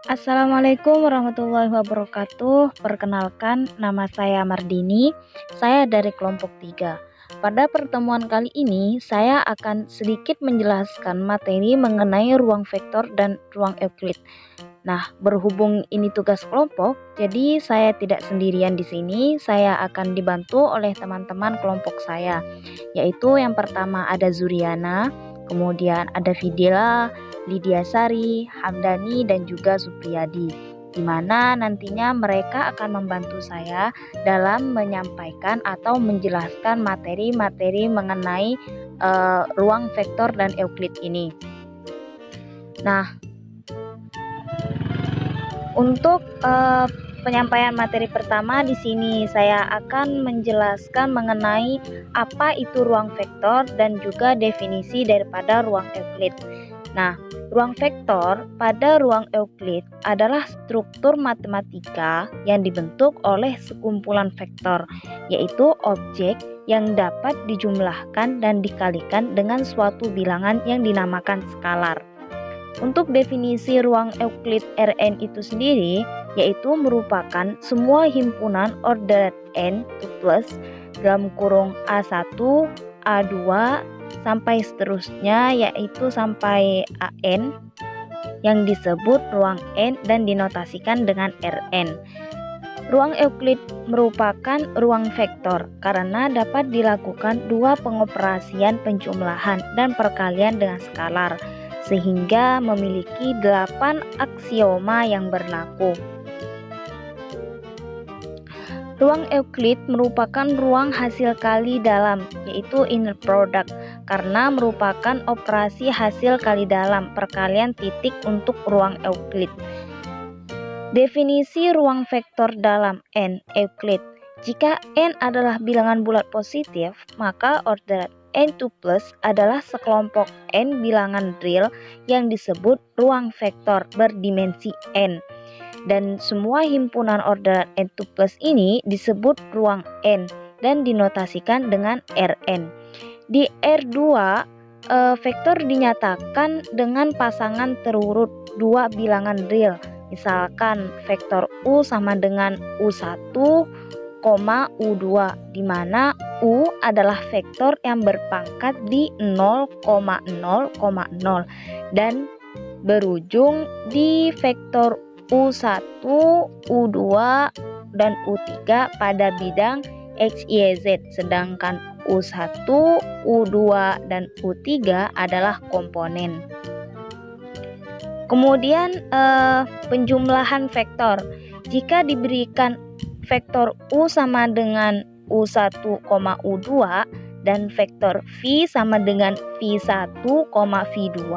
Assalamualaikum warahmatullahi wabarakatuh. Perkenalkan, nama saya Mardini. Saya dari kelompok 3. Pada pertemuan kali ini, saya akan sedikit menjelaskan materi mengenai ruang vektor dan ruang Euclid. Nah, berhubung ini tugas kelompok, jadi saya tidak sendirian di sini. Saya akan dibantu oleh teman-teman kelompok saya, yaitu yang pertama ada Zuriana, kemudian ada Videla, Lydia Sari, Hamdani, dan juga Supriyadi, di mana nantinya mereka akan membantu saya dalam menyampaikan atau menjelaskan materi-materi mengenai ruang vektor dan Euclid ini. Nah, untuk penyampaian materi pertama di sini saya akan menjelaskan mengenai apa itu ruang vektor dan juga definisi daripada ruang Euclid. Nah, ruang vektor pada ruang Euclid adalah struktur matematika yang dibentuk oleh sekumpulan vektor, yaitu objek yang dapat dijumlahkan dan dikalikan dengan suatu bilangan yang dinamakan skalar. Untuk definisi ruang Euclid Rn itu sendiri, yaitu merupakan semua himpunan ordered n plus dalam kurung A1, A2, sampai seterusnya, yaitu sampai AN yang disebut ruang N dan dinotasikan dengan Rn. Ruang Euclid merupakan ruang vektor karena dapat dilakukan dua pengoperasian penjumlahan dan perkalian dengan skalar, sehingga memiliki 8 aksioma yang berlaku. Ruang Euclid merupakan ruang hasil kali dalam, yaitu inner product, karena merupakan operasi hasil kali dalam perkalian titik untuk ruang Euclid. Definisi ruang vektor dalam N Euclid. Jika N adalah bilangan bulat positif, maka orderan N2 plus adalah sekelompok N bilangan real yang disebut ruang vektor berdimensi N. Dan semua himpunan orderan N2 plus ini disebut ruang N dan dinotasikan dengan Rn. Di R2, vektor dinyatakan dengan pasangan terurut dua bilangan real. Misalkan vektor U sama dengan U1, U2, di mana U adalah vektor yang berpangkat di 0,0,0 dan berujung di vektor U1, U2, dan U3 pada bidang X, Y, Z, sedangkan U1, U2, dan U3 adalah komponen. Kemudian penjumlahan vektor. Jika diberikan vektor U sama dengan U1, U2 dan vektor V sama dengan V1, V2,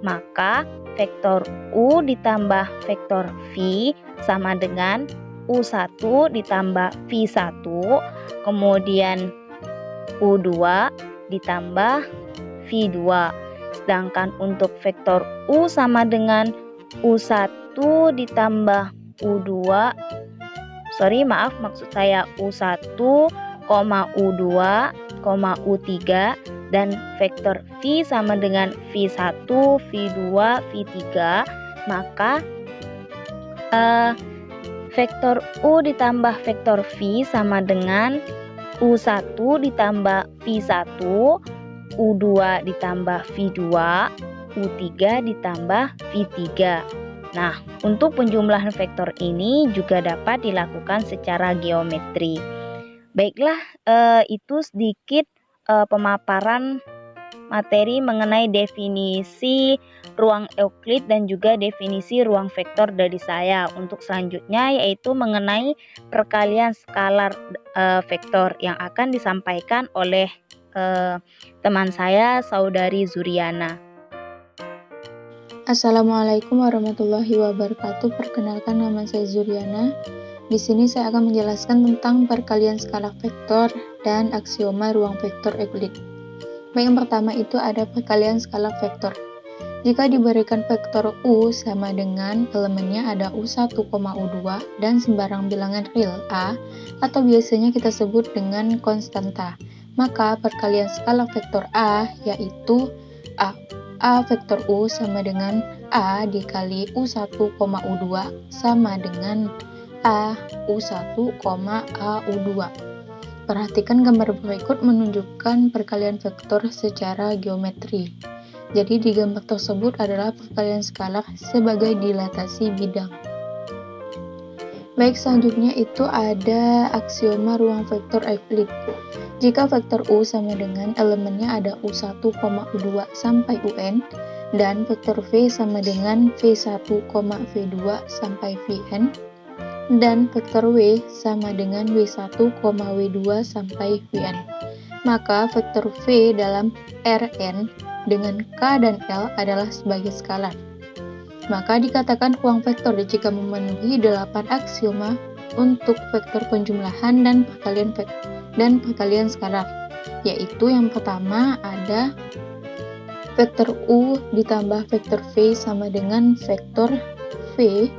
maka vektor U ditambah vektor V sama dengan U1 ditambah V1, kemudian U2 ditambah V2. Sedangkan untuk vektor U sama dengan U1 ditambah U2, maksud saya U1, U2, U3, dan vektor V sama dengan V1, V2, V3, maka vektor U ditambah vektor V sama dengan U1 ditambah V1, U2 ditambah V2, U3 ditambah V3. Nah, untuk penjumlahan vektor ini juga dapat dilakukan secara geometri. Baiklah, itu sedikit pemaparan materi mengenai definisi ruang Euclid dan juga definisi ruang vektor dari saya. Untuk selanjutnya yaitu mengenai perkalian skalar vektor yang akan disampaikan oleh teman saya, saudari Zuriana. Assalamualaikum warahmatullahi wabarakatuh. Perkenalkan, nama saya Zuriana. Di sini saya akan menjelaskan tentang perkalian skalar vektor dan aksioma ruang vektor Euclid. Baik, yang pertama itu ada perkalian skalar vektor. Jika diberikan vektor U sama dengan elemennya ada U1, U2 dan sembarang bilangan real A, atau biasanya kita sebut dengan konstanta, maka perkalian skalar vektor A yaitu A vektor U sama dengan A dikali U1, U2 sama dengan A U1, A U2. Perhatikan gambar berikut menunjukkan perkalian vektor secara geometri. Jadi di gambar tersebut adalah perkalian skalar sebagai dilatasi bidang. Baik, selanjutnya itu ada aksioma ruang vektor Euclid. Jika vektor U sama dengan elemennya ada U1, U2 sampai Un, dan vektor V sama dengan V1, V2 sampai Vn, dan vektor W sama dengan W1, W2 sampai Vn, maka vektor V dalam Rn dengan K dan L adalah sebagai skalar. Maka dikatakan ruang vektor jika memenuhi 8 aksioma untuk vektor penjumlahan dan perkalian skalar, yaitu yang pertama ada vektor U ditambah vektor V sama dengan vektor V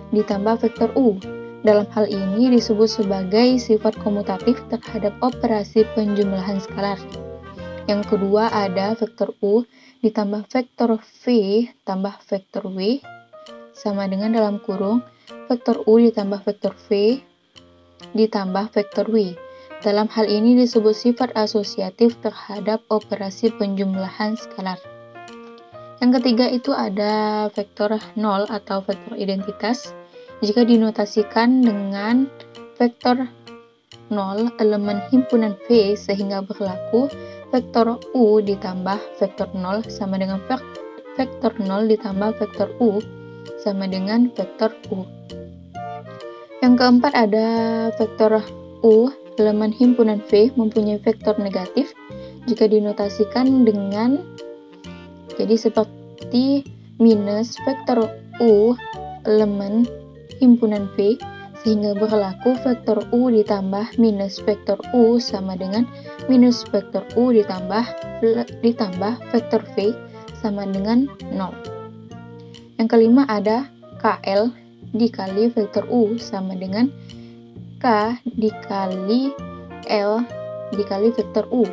ditambah vektor U. Dalam hal ini disebut sebagai sifat komutatif terhadap operasi penjumlahan skalar. Yang kedua ada vektor U ditambah vektor V tambah vektor W sama dengan dalam kurung vektor U ditambah vektor V ditambah vektor W. Dalam hal ini disebut sifat asosiatif terhadap operasi penjumlahan skalar. Yang ketiga itu ada vektor 0 atau vektor identitas. Jika dinotasikan dengan vektor 0 elemen himpunan V sehingga berlaku vektor U ditambah vektor 0 sama dengan vektor 0 ditambah vektor U sama dengan vektor U. Yang keempat ada vektor U elemen himpunan V mempunyai vektor negatif jika dinotasikan dengan jadi seperti minus vektor U elemen himpunan V sehingga berlaku vektor U ditambah minus vektor U sama dengan minus vektor U ditambah vektor V sama dengan 0. Yang kelima ada KL dikali vektor U sama dengan K dikali L dikali vektor U.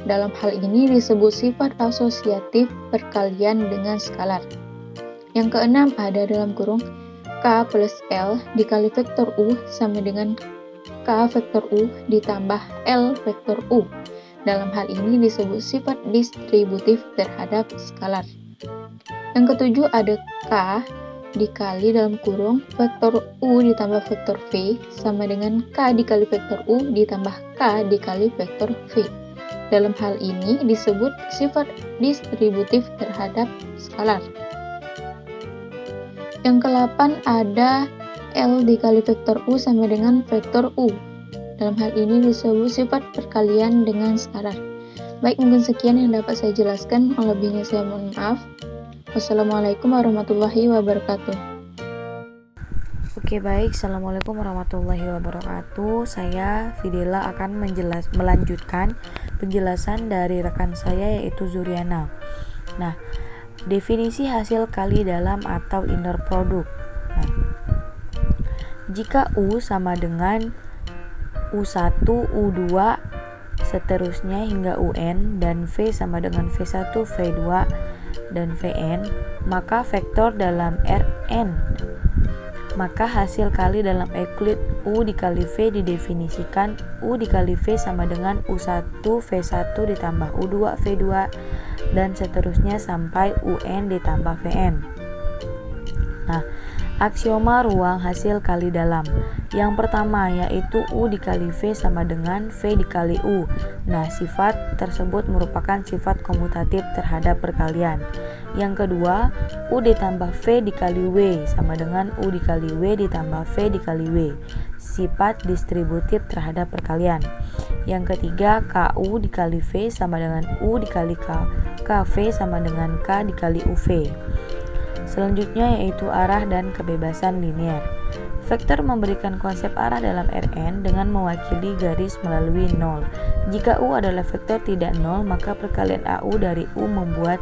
Dalam hal ini disebut sifat asosiatif perkalian dengan skalar. Yang keenam ada dalam kurung K plus L dikali vektor U sama dengan K vektor U ditambah L vektor U. Dalam hal ini disebut sifat distributif terhadap skalar. Yang ketujuh ada K dikali dalam kurung vektor U ditambah vektor V sama dengan K dikali vektor U ditambah K dikali vektor V. Dalam hal ini disebut sifat distributif terhadap skalar. Yang ke-8 ada L dikali vektor U sama dengan vektor U. Dalam hal ini disebut sifat perkalian dengan skalar. Baik, mungkin sekian yang dapat saya jelaskan. Lebihnya saya mohon maaf. Wassalamualaikum warahmatullahi wabarakatuh. Oke, baik. Assalamualaikum warahmatullahi wabarakatuh. Saya Fidela akan melanjutkan penjelasan dari rekan saya yaitu Zuryana. Nah, definisi hasil kali dalam atau inner product. Nah, jika U sama dengan U1, U2, seterusnya hingga UN dan V sama dengan V1, V2, dan Vn, maka vektor dalam Rn. Maka hasil kali dalam Euclid U dikali V didefinisikan U dikali V sama dengan U1 V1 ditambah U2 V2 dan seterusnya sampai UN ditambah Vn. Nah, aksioma ruang hasil kali dalam. Yang pertama yaitu U dikali V sama dengan V dikali U. Nah, sifat tersebut merupakan sifat komutatif terhadap perkalian. Yang kedua, U ditambah V dikali W sama dengan U dikali W ditambah V dikali W. Sifat distributif terhadap perkalian. Yang ketiga, KU dikali V sama dengan U dikali KV sama dengan K dikali UV. Selanjutnya yaitu arah dan kebebasan linier. Vektor memberikan konsep arah dalam Rn dengan mewakili garis melalui 0. Jika U adalah vektor tidak 0, maka perkalian AU dari U membuat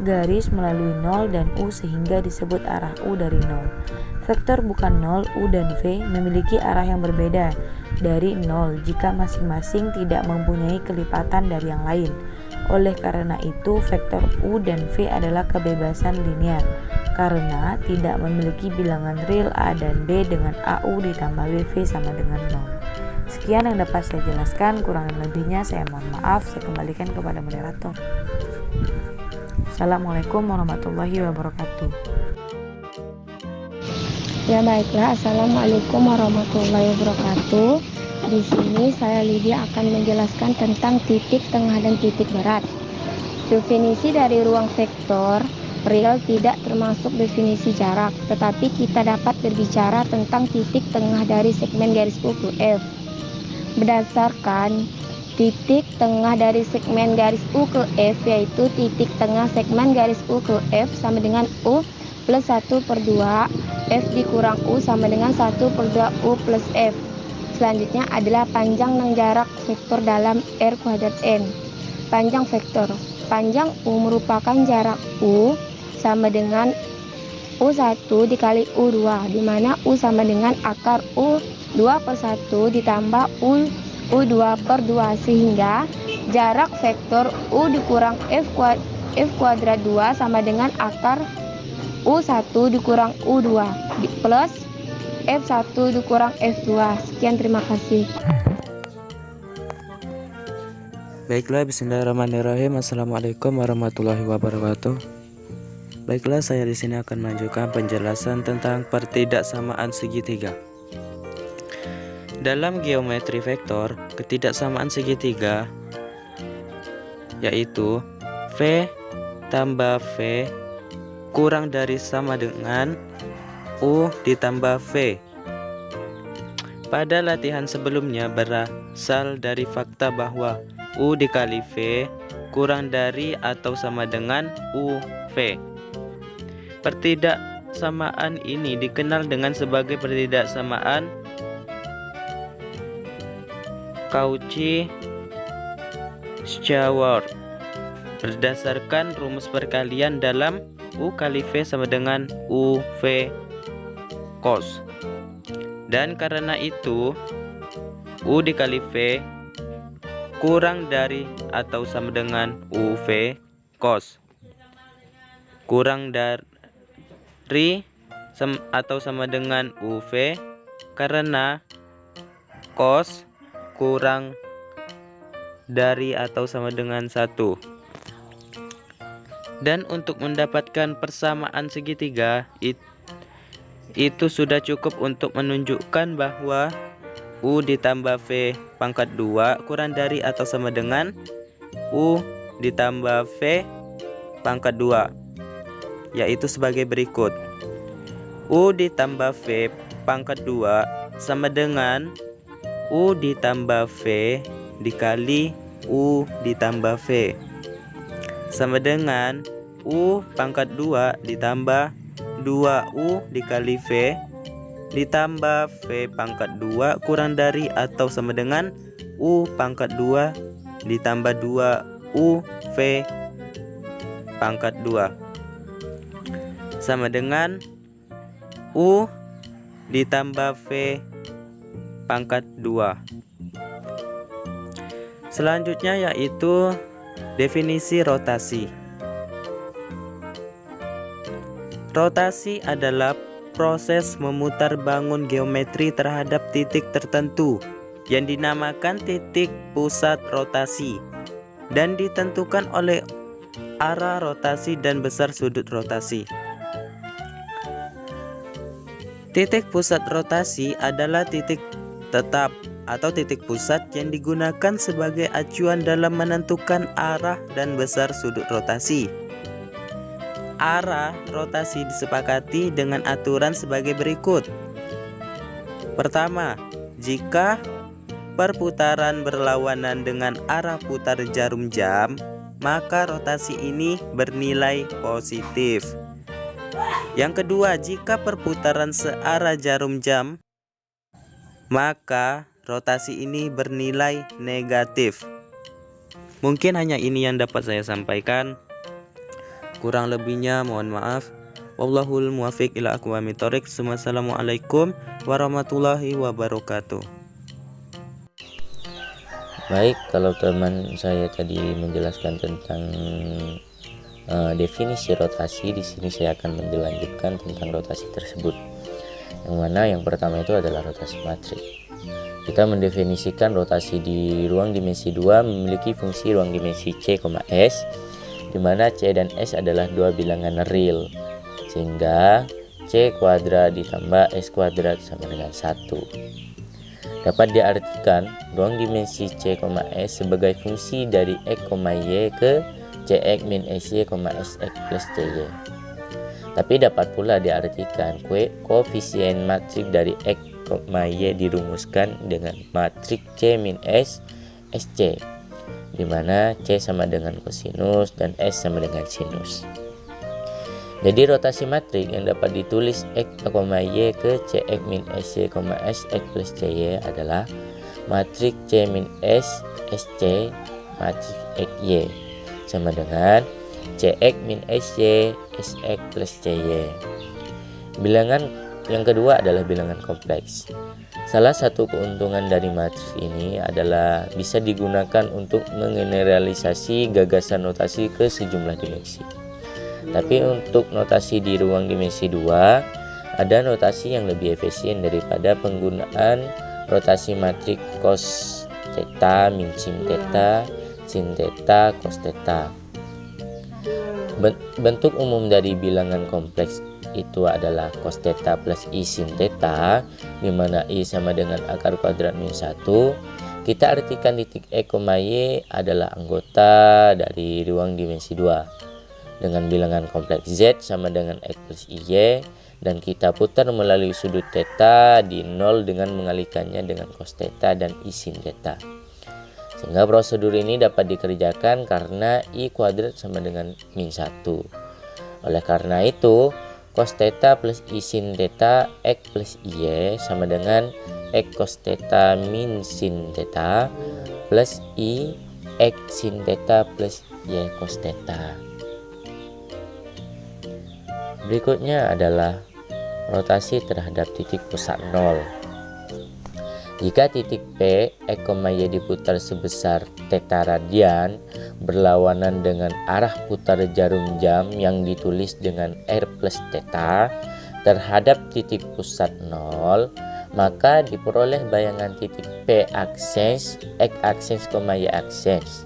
garis melalui 0 dan U sehingga disebut arah U dari 0. Vektor bukan 0, U dan V memiliki arah yang berbeda dari 0 jika masing-masing tidak mempunyai kelipatan dari yang lain. Oleh karena itu, vektor U dan V adalah kebebasan linear karena tidak memiliki bilangan real A dan B dengan AU ditambah WV sama dengan 0. Sekian yang dapat saya jelaskan, kurang lebihnya saya mohon maaf. Saya kembalikan kepada moderator. Assalamualaikum warahmatullahi wabarakatuh. Ya baiklah, Assalamualaikum warahmatullahi wabarakatuh. Di sini saya Lydia akan menjelaskan tentang titik tengah dan titik berat. Definisi dari ruang vektor real tidak termasuk definisi jarak, tetapi kita dapat berbicara tentang titik tengah dari segmen garis U ke F. Berdasarkan titik tengah dari segmen garis U ke F, yaitu titik tengah segmen garis U ke F sama dengan U plus 1/2 F dikurang U sama dengan 1/2 U plus F. Selanjutnya adalah panjang dan jarak vektor dalam R² N. Panjang vektor. Panjang U merupakan jarak U sama dengan U1 dikali U2, di mana U sama dengan akar U2/1 ditambah U2/2, sehingga jarak vektor U dikurang F² 2 sama dengan akar U1 dikurang U2 plus F1 dikurang F2. Sekian, terima kasih. Baiklah, bismillahirrahmanirrahim. Assalamualaikum warahmatullahi wabarakatuh. Baiklah, saya di sini akan menunjukkan penjelasan tentang pertidaksamaan segitiga. Dalam geometri vektor, ketidaksamaan segitiga yaitu V tambah V kurang dari sama dengan U ditambah V. Pada latihan sebelumnya berasal dari fakta bahwa U dikali V kurang dari atau sama dengan UV. Pertidaksamaan ini dikenal dengan sebagai pertidaksamaan Cauchy-Schwarz berdasarkan rumus perkalian dalam U kali V sama dengan UV cos. Dan karena itu U dikali V kurang dari atau sama dengan UV cos. Kurang dari atau sama dengan UV karena cos kurang dari atau sama dengan 1. Dan untuk mendapatkan persamaan segitiga itu sudah cukup untuk menunjukkan bahwa U ditambah V pangkat 2 kurang dari atau sama dengan U ditambah V pangkat 2, yaitu sebagai berikut. U ditambah V pangkat 2 sama dengan U ditambah V dikali U ditambah V sama dengan U pangkat 2 ditambah 2U dikali V ditambah V pangkat 2 kurang dari atau sama dengan U pangkat 2 ditambah 2U V pangkat 2 sama dengan U ditambah V pangkat 2. Selanjutnya yaitu definisi rotasi. Rotasi adalah proses memutar bangun geometri terhadap titik tertentu yang dinamakan titik pusat rotasi dan ditentukan oleh arah rotasi dan besar sudut rotasi. Titik pusat rotasi adalah titik tetap atau titik pusat yang digunakan sebagai acuan dalam menentukan arah dan besar sudut rotasi. Arah rotasi disepakati dengan aturan sebagai berikut. Pertama, jika perputaran berlawanan dengan arah putar jarum jam, maka rotasi ini bernilai positif. Yang kedua, jika perputaran searah jarum jam, maka rotasi ini bernilai negatif. Mungkin hanya ini yang dapat saya sampaikan. Kurang lebihnya mohon maaf. Wallahul muwaffiq ila aqwamit thoriq. Wassalamualaikum warahmatullahi wabarakatuh. Baik, kalau teman saya tadi menjelaskan tentang definisi rotasi, di sini saya akan melanjutkan tentang rotasi tersebut. Yang mana yang pertama itu adalah rotasi matrik. Kita mendefinisikan rotasi di ruang dimensi 2 memiliki fungsi ruang dimensi C, S, di mana C dan S adalah dua bilangan real, sehingga C kuadrat ditambah S kuadrat sama dengan 1. Dapat diartikan ruang dimensi C, S sebagai fungsi dari X, Y ke Cx min Sy, Sx plus Cy. Tapi dapat pula diartikan koefisien matrik dari X, Y dirumuskan dengan matrik C min S, Sc, di mana C sama dengan kosinus dan S sama dengan sinus. Jadi rotasi matrik yang dapat ditulis X, Y ke Cx min Sy, Sx plus Cy adalah matrik C min S, Sc, matrik Xy sama dengan Cx min Sy, Sx plus Cy. Bilangan yang kedua adalah bilangan kompleks. Salah satu keuntungan dari matriks ini adalah bisa digunakan untuk mengeneralisasi gagasan notasi ke sejumlah dimensi. Tapi untuk notasi di ruang dimensi 2, ada notasi yang lebih efisien daripada penggunaan rotasi matrik cos theta min sin theta cos theta. Bentuk umum dari bilangan kompleks itu adalah cos theta plus i sin theta, di mana i sama dengan akar kuadrat min 1. Kita artikan titik X, Y adalah anggota dari ruang dimensi 2 dengan bilangan kompleks Z sama dengan X plus Y, dan kita putar melalui sudut theta di 0 dengan mengalihkannya dengan cos theta dan i sin theta. Sehingga prosedur ini dapat dikerjakan karena i kuadrat sama dengan min 1. Oleh karena itu, cos theta plus i sin theta X plus Y sama dengan X cos theta min sin theta plus i X sin theta plus Y cos theta. Berikutnya adalah rotasi terhadap titik pusat 0. Jika titik P, X, Y diputar sebesar theta radian berlawanan dengan arah putar jarum jam yang ditulis dengan R plus theta terhadap titik pusat 0, maka diperoleh bayangan titik P aksens, X aksens, Y aksens,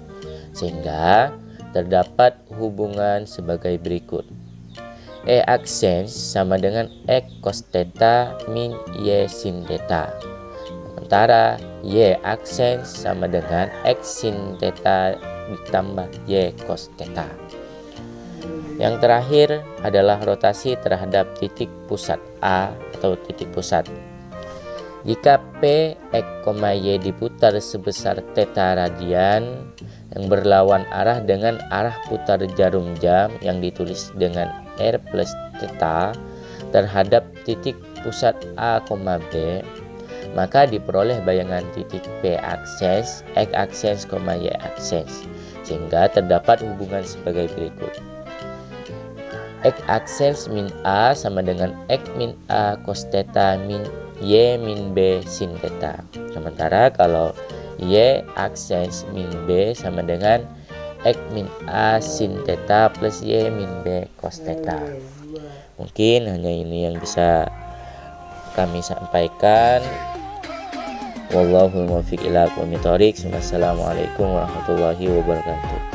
sehingga terdapat hubungan sebagai berikut. E aksens sama dengan X cos theta min Y sin theta. Sementara Y aksens sama dengan X sin theta ditambah Y cos theta. Yang terakhir adalah rotasi terhadap titik pusat A atau titik pusat. Jika P, X, Y diputar sebesar theta radian yang berlawan arah dengan arah putar jarum jam yang ditulis dengan R plus theta terhadap titik pusat A, B, maka diperoleh bayangan titik P akses, X akses, Y akses, sehingga terdapat hubungan sebagai berikut. X akses min A sama dengan X min A cos theta min Y min B sin theta. Sementara kalau Y akses min B sama dengan X min A sin theta plus Y min B cos theta. Mungkin hanya ini yang bisa kami sampaikan. Wallahul muwaffiq ila aqwamit thoriq. Wassalamualaikum warahmatullahi wabarakatuh.